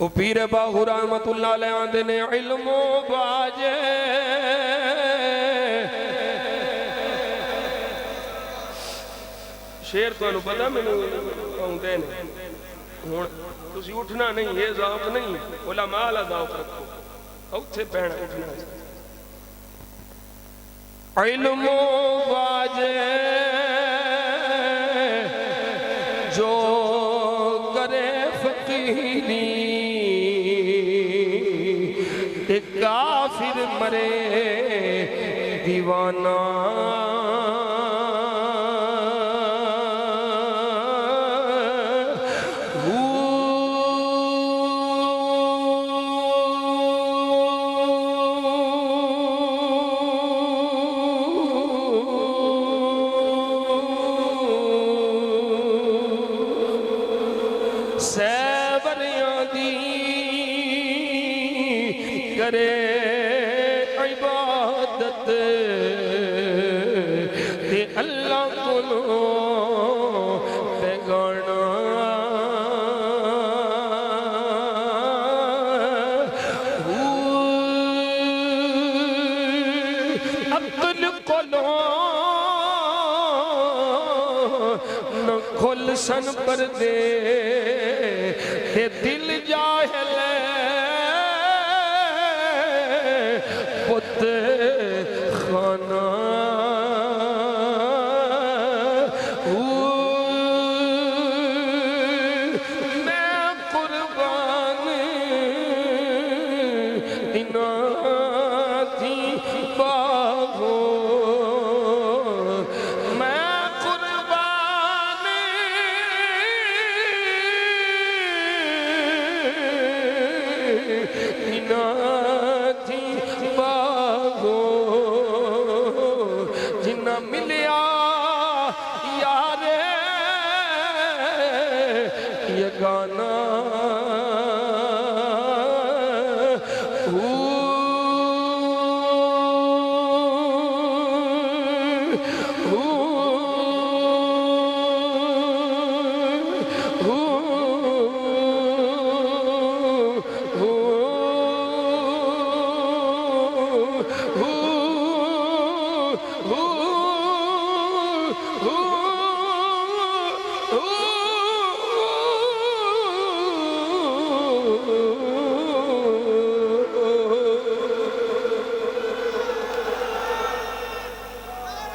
ओ पीर बाहू रहमतुल्लाह अलैह आंदे ने इल्मो बाजे शेर तो पता मैनू आउंदे ने हुण तुसीं उठना नहीं, ये ज़ौक़ नहीं, उलमा दा ज़ौक़ रखो, उत्थे पैना उठना। इल्मो बाजे जो करे फकीरी ते काफिर मरे दीवाना। सैवरियां दी करे इबादत ते अल्लाह कोलो बेगाना। अक्ल कोलो न खुल सन पर दे ते दिल जाहिल पुत खाना। मैं कुर्बान इना थी बागो, जिन्ना मिलिया यारे ये गाना। Ooh!